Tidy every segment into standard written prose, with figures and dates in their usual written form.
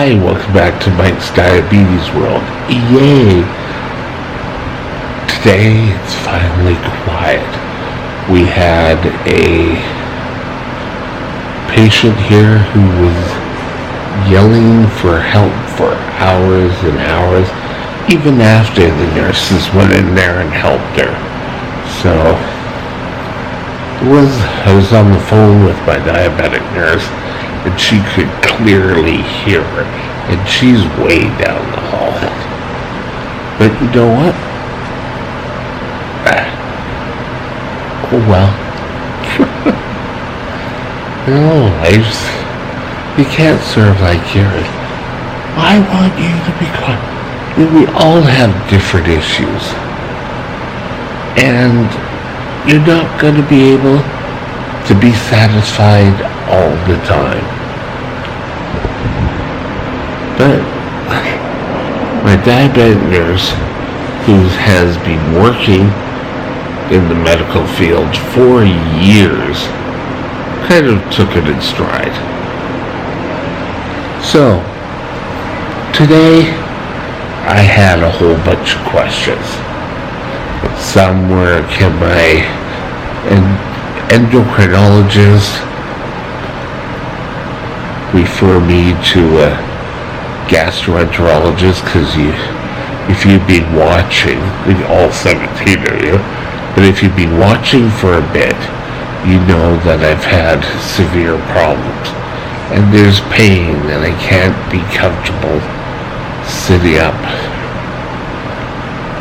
Hi, welcome back to Mike's Diabetes World. Yay! Today it's finally quiet. We had a patient here who was yelling for help for hours and hours, even after the nurses went in there and helped her. So I was on the phone with my diabetic nurse, and she could clearly hear her, and she's way down the hall. But you know what? Oh well. You can't serve like yours. I want you to be quiet. We all have different issues, and you're not going to be able to be satisfied all the time. But my diabetic nurse, who has been working in the medical field for years, kind of took it in stride. So, today I had a whole bunch of questions. Some were, can my endocrinologist refer me to a gastroenterologist? Because if you've been watching, all 17 of you, but if you've been watching for a bit, you know that I've had severe problems. And there's pain, and I can't be comfortable sitting up.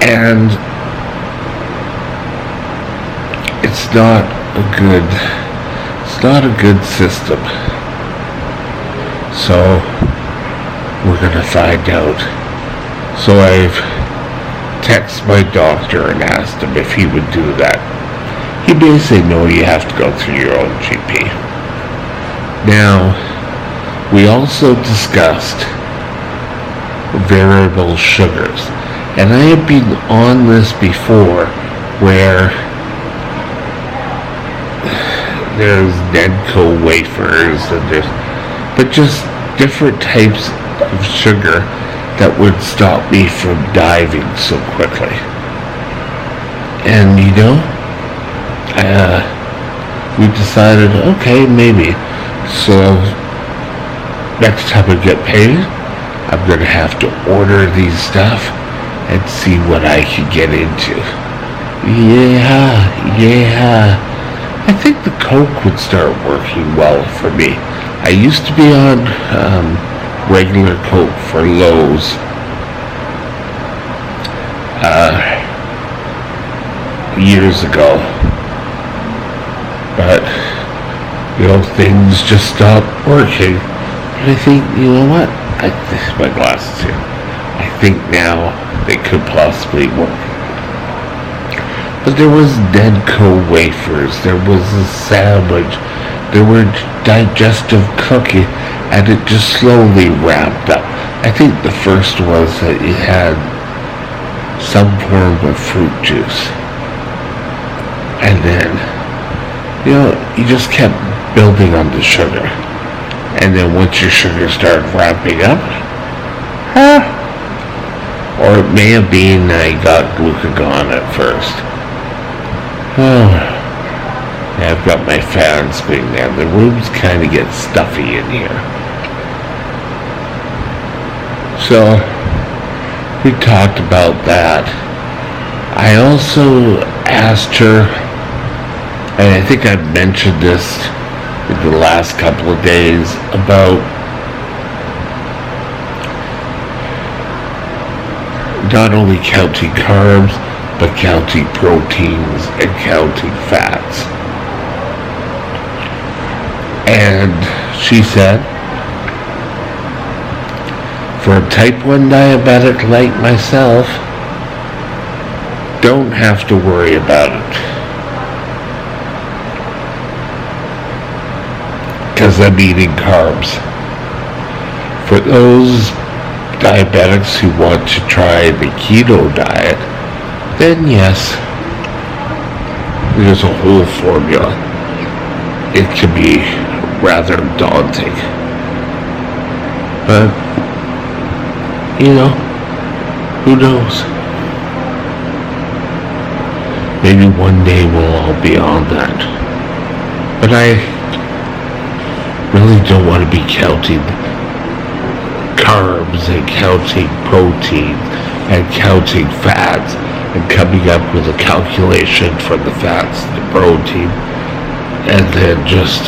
And it's not a good system. So we're gonna find out. So I've texted my doctor and asked him if he would do that. He basically, no, you have to go through your own GP. Now, we also discussed variable sugars. And I have been on this before, where there's Nedco wafers, and but just different types of sugar that would stop me from diving so quickly. And we decided, okay, maybe. So next time I get paid, I'm gonna have to order these stuff and see what I can get into. Yeah. I think the Coke would start working well for me. I used to be on regular Coke for Lowe's years ago, but things just stopped working. But I think, you know what? My glasses here. I think now they could possibly work. But there was Nedco wafers, there was a sandwich, there were digestive cookie, and it just slowly ramped up. I think the first was that you had some form of fruit juice. And then, you just kept building on the sugar. And then once your sugar started ramping up, or it may have been I got glucagon at first. I've got my fan spinning there. The rooms kind of get stuffy in here. So, we talked about that. I also asked her, and I think I mentioned this in the last couple of days, about not only counting carbs, but counting proteins and counting fats. And she said, for a type 1 diabetic like myself, don't have to worry about it. Because I'm eating carbs. For those diabetics who want to try the keto diet, then yes, there's a whole formula. It can be rather daunting. But you know, who knows? Maybe one day we'll all be on that. But I really don't want to be counting carbs and counting protein and counting fats and coming up with a calculation for the fats, the protein, and then just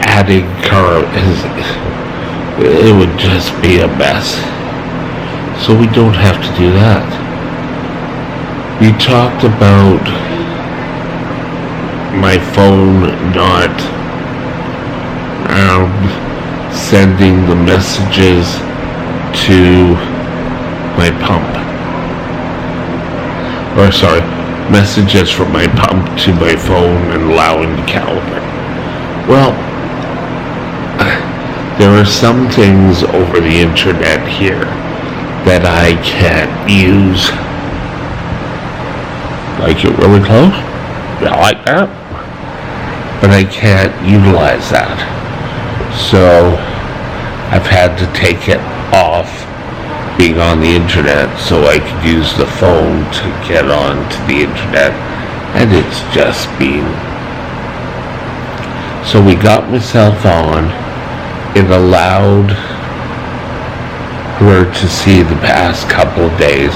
adding carbs. It would just be a mess. So we don't have to do that. We talked about my phone not sending the messages to my pump. Or sorry, messages from my pump to my phone and allowing the calibrate. Well, there are some things over the internet here that I can't use. Like it really close? Yeah, like that? But I can't utilize that. So I've had to take it off being on the internet so I could use the phone to get on to the internet, and it's just been. So we got myself on. It allowed her to see the past couple of days,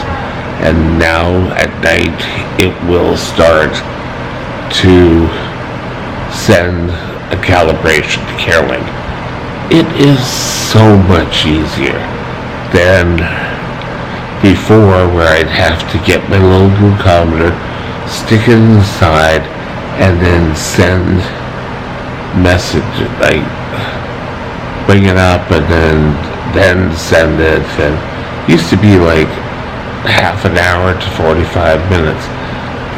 and now at night it will start to send a calibration to CareLink. It is so much easier than before, where I'd have to get my little glucometer, stick it in the side, and then send messages, like bring it up and then send it. And it used to be like half an hour to 45 minutes.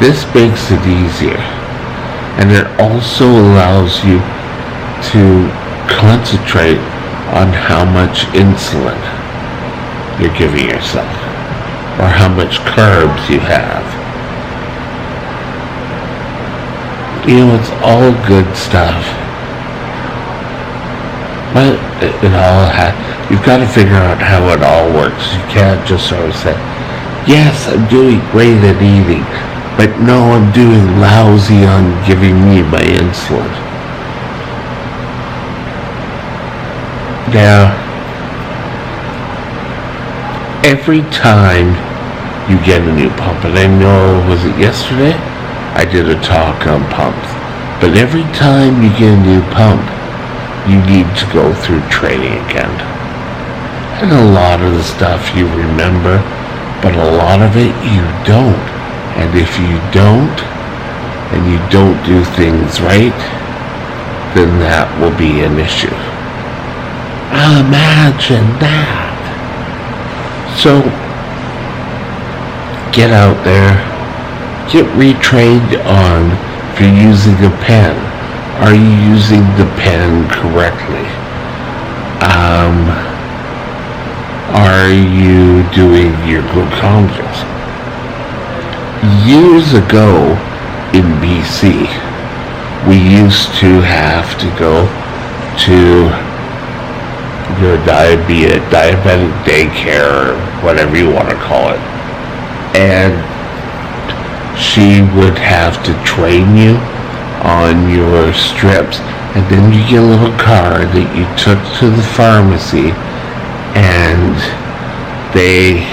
This makes it easier, and it also allows you to concentrate on how much insulin you're giving yourself or how much carbs you have. You know, it's all good stuff, but it all you've got to figure out how it all works. You can't just sort of say, yes, I'm doing great at eating, but no, I'm doing lousy on giving me my insulin. Now, every time you get a new pump, and I know, was it yesterday? I did a talk on pumps. But every time you get a new pump, you need to go through training again. And a lot of the stuff you remember, but a lot of it you don't. And if you don't, and you don't do things right, then that will be an issue. Imagine that. So, get out there, get retrained on if you're using a pen. Are you using the pen correctly? Are you doing your glucometers? Years ago in BC, we used to have to go to your diabetic daycare, or whatever you want to call it, and she would have to train you on your strips, and then you get a little card that you took to the pharmacy, and they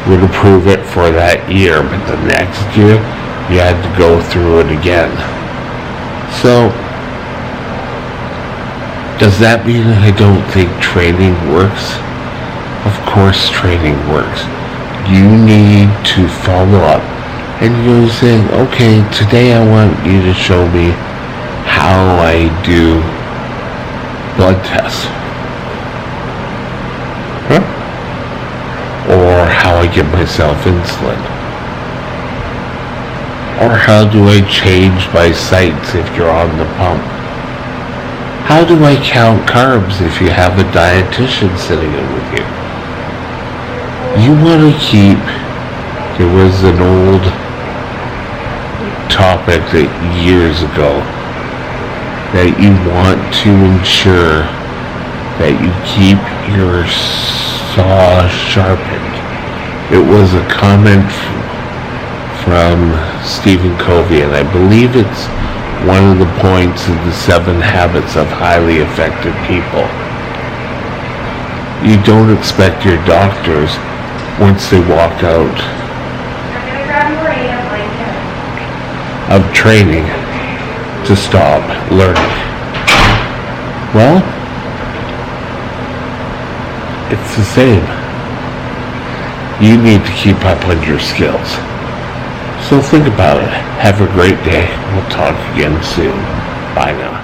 would approve it for that year, but the next year you had to go through it again. So does that mean I don't think training works? Of course training works. You need to follow up. And you're saying, okay, today I want you to show me how I do blood tests. Huh? Or how I give myself insulin. Or how do I change my sites if you're on the pump? How do I count carbs if you have a dietitian sitting in with you? You want to keep, there was an old topic that years ago, that you want to ensure that you keep your saw sharpened. It was a comment from Stephen Covey, and I believe it's one of the points of the 7 habits of highly effective people. You don't expect your doctors, once they walk out of training, to stop learning. Well, it's the same. You need to keep up on your skills. So think about it. Have a great day. We'll talk again soon. Bye now.